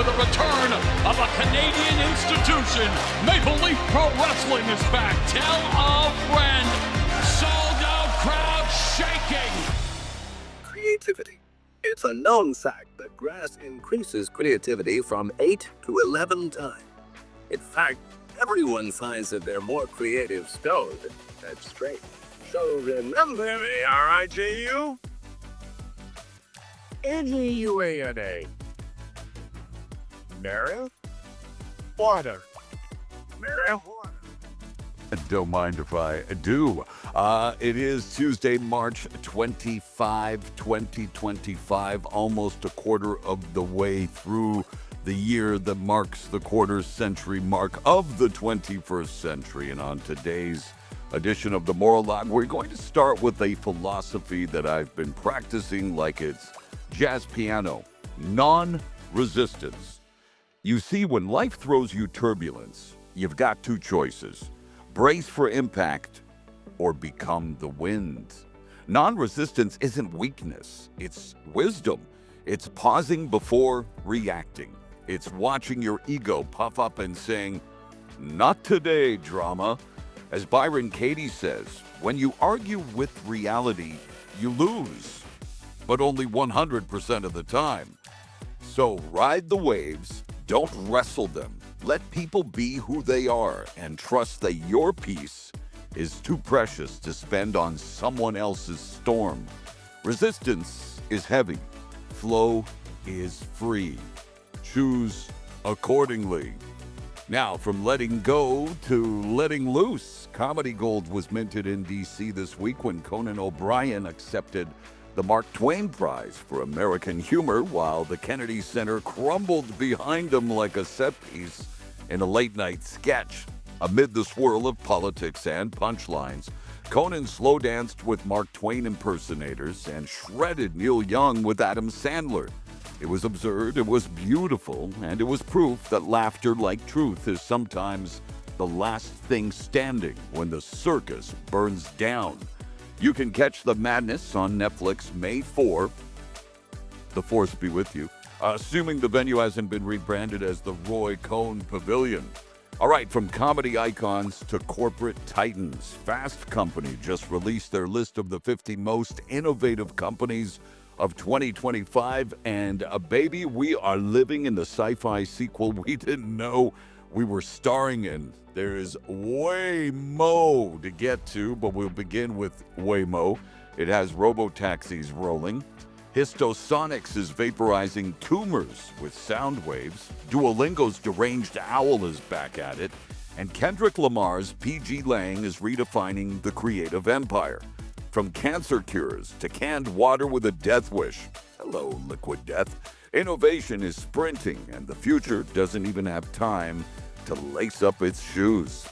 the return of a Canadian institution. Maple Leaf Pro Wrestling is back. Tell a friend. Sold out crowd shaking. Creativity. It's a known fact that grass increases creativity from 8 to 11 times. In fact, everyone finds that they're more creative stoned. That's straight. So remember me, R-I-G-U? N-E-U-A-N-A. Marijuana. Marijuana. Don't mind if I do. It is Tuesday, March 25, 2025, almost a quarter of the way through the year that marks the quarter-century mark of the 21st century. And on today's edition of the Maurologue, we're going to start with a philosophy that I've been practicing like it's jazz piano: non-resistance. You see, when life throws you turbulence, you've got two choices: brace for impact or become the wind. Non-resistance isn't weakness, it's wisdom. It's pausing before reacting. It's watching your ego puff up and saying, "Not today, drama." As Byron Katie says, when you argue with reality, you lose, but only 100% of the time. So ride the waves, don't wrestle them. Let people be who they are and trust that your peace is too precious to spend on someone else's storm. Resistance is heavy. Flow is free. Choose accordingly. Now, from letting go to letting loose, Comedy Gold was minted in D.C. this week when Conan O'Brien accepted the Mark Twain Prize for American Humor, while the Kennedy Center crumbled behind him like a set piece in a late-night sketch. Amid the swirl of politics and punchlines, Conan slow danced with Mark Twain impersonators and shredded Neil Young with Adam Sandler. It was absurd, it was beautiful, and it was proof that laughter, like truth, is sometimes the last thing standing when the circus burns down. You can catch the madness on Netflix May 4. The force be with you. Assuming the venue hasn't been rebranded as the Roy Cohn Pavilion. All right, from comedy icons to corporate titans, Fast Company just released their list of the 50 most innovative companies of 2025, and baby, we are living in the sci-fi sequel we didn't know we were starring in. There is Waymo to get to, but we'll begin with Waymo. It has robo-taxis rolling. Histosonics is vaporizing tumors with sound waves. Duolingo's deranged owl is back at it. And Kendrick Lamar's P.G. Lang is redefining the creative empire. From cancer cures to canned water with a death wish. Hello, liquid death. Innovation is sprinting, and the future doesn't even have time to lace up its shoes.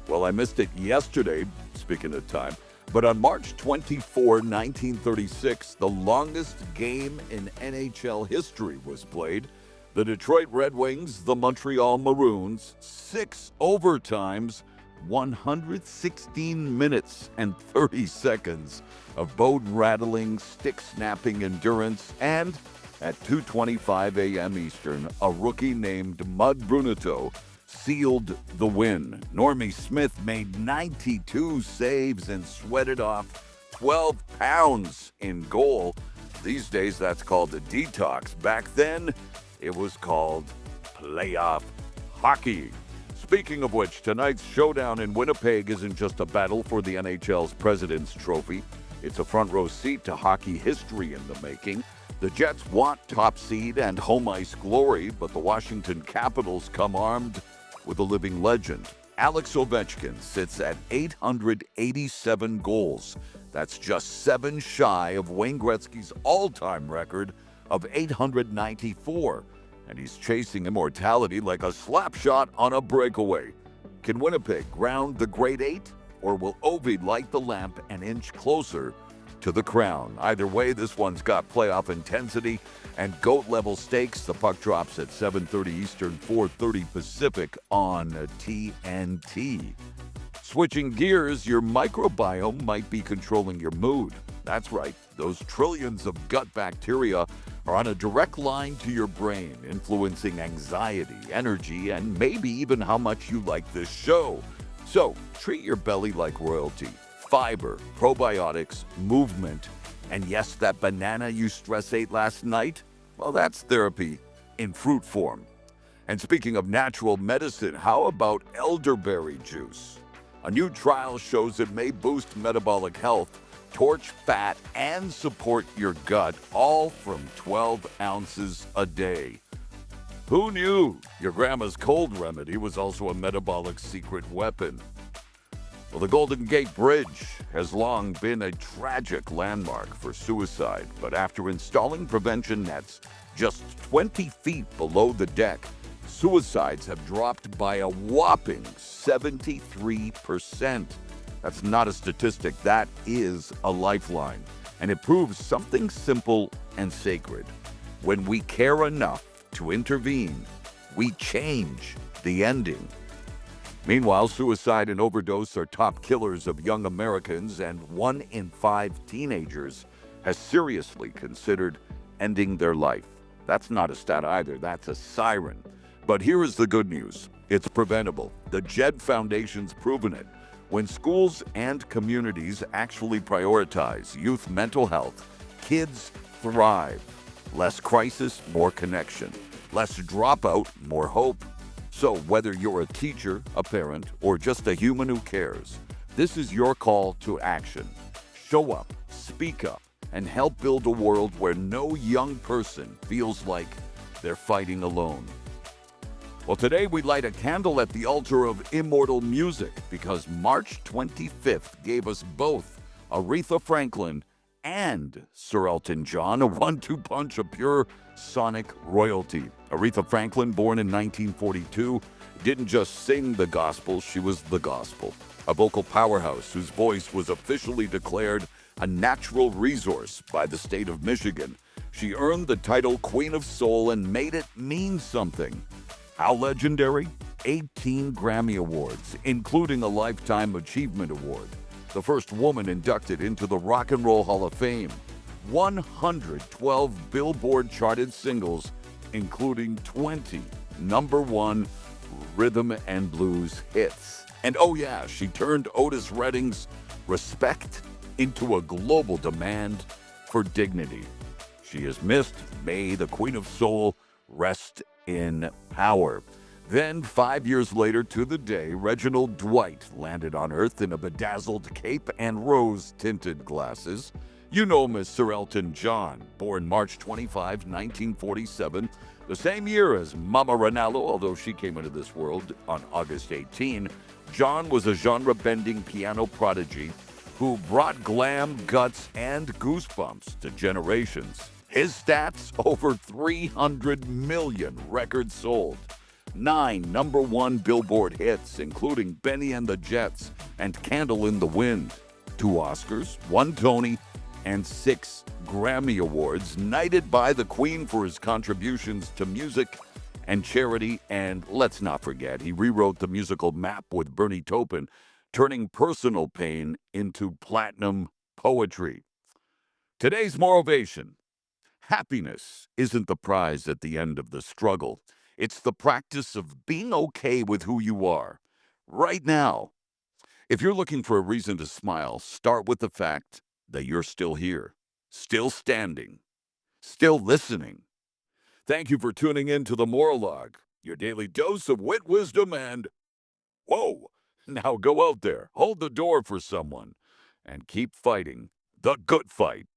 Well, I missed it yesterday, speaking of time, but on March 24, 1936, the longest game in NHL history was played. The Detroit Red Wings, the Montreal Maroons, 6 overtimes, 116 minutes and 30 seconds of bone-rattling, stick-snapping endurance, and at 2:25 a.m. Eastern, a rookie named Mud Brunito sealed the win. Normie Smith made 92 saves and sweated off 12 pounds in goal. These days, that's called a detox. Back then, it was called playoff hockey. Speaking of which, tonight's showdown in Winnipeg isn't just a battle for the NHL's President's Trophy. It's a front row seat to hockey history in the making. The Jets want top seed and home ice glory, but the Washington Capitals come armed with a living legend. Alex Ovechkin sits at 887 goals. That's just 7 shy of Wayne Gretzky's all-time record of 894. And he's chasing immortality like a slap shot on a breakaway. Can Winnipeg ground the Great Eight, or will Ovi light the lamp an inch closer to the crown? Either way, this one's got playoff intensity and GOAT-level stakes. The puck drops at 7:30 Eastern, 4:30 Pacific on TNT. Switching gears, your microbiome might be controlling your mood. That's right, those trillions of gut bacteria are on a direct line to your brain, influencing anxiety, energy, and maybe even how much you like this show. So, treat your belly like royalty. Fiber, probiotics, movement, and yes, that banana you stress ate last night? Well, that's therapy in fruit form. And speaking of natural medicine, how about elderberry juice? A new trial shows it may boost metabolic health, torch fat, and support your gut, all from 12 ounces a day. Who knew your grandma's cold remedy was also a metabolic secret weapon? Well, the Golden Gate Bridge has long been a tragic landmark for suicide, but after installing prevention nets just 20 feet below the deck, suicides have dropped by a whopping 73%. That's not a statistic, that is a lifeline. And it proves something simple and sacred. When we care enough to intervene, we change the ending. Meanwhile, suicide and overdose are top killers of young Americans, and 1 in 5 teenagers has seriously considered ending their life. That's not a stat either, that's a siren. But here is the good news. It's preventable. The JED Foundation's proven it. When schools and communities actually prioritize youth mental health, kids thrive. Less crisis, more connection. Less dropout, more hope. So whether you're a teacher, a parent, or just a human who cares, this is your call to action. Show up, speak up, and help build a world where no young person feels like they're fighting alone. Well, today we light a candle at the altar of immortal music because March 25th gave us both Aretha Franklin and Sir Elton John, a 1-2 punch of pure sonic royalty. Aretha Franklin, born in 1942, didn't just sing the gospel, she was the gospel. A vocal powerhouse whose voice was officially declared a natural resource by the state of Michigan. She earned the title Queen of Soul and made it mean something. How legendary? 18 Grammy Awards, including a Lifetime Achievement Award. The first woman inducted into the Rock and Roll Hall of Fame. 112 Billboard charted singles, including 20 #1 rhythm and blues hits. And oh yeah, she turned Otis Redding's respect into a global demand for dignity. She is missed. May the Queen of Soul rest in power. Then, 5 years later to the day, Reginald Dwight landed on Earth in a bedazzled cape and rose-tinted glasses. You know him as Sir Elton John, born March 25, 1947, the same year as Mama Ronaldo, although she came into this world on August 18. John was a genre-bending piano prodigy who brought glam, guts, and goosebumps to generations. His stats, over 300 million records sold, 9 #1 Billboard hits, including Benny and the Jets and Candle in the Wind, 2 Oscars, 1 Tony, and 6 Grammy Awards, knighted by the Queen for his contributions to music and charity. And let's not forget, he rewrote the musical Map with Bernie Taupin, turning personal pain into platinum poetry. Today's motivation: happiness isn't the prize at the end of the struggle. It's the practice of being okay with who you are right now. If you're looking for a reason to smile, start with the fact that you're still here, still standing, still listening. Thank you for tuning in to the Maurologue, your daily dose of wit, wisdom, and whoa. Now go out there, hold the door for someone, and keep fighting the good fight.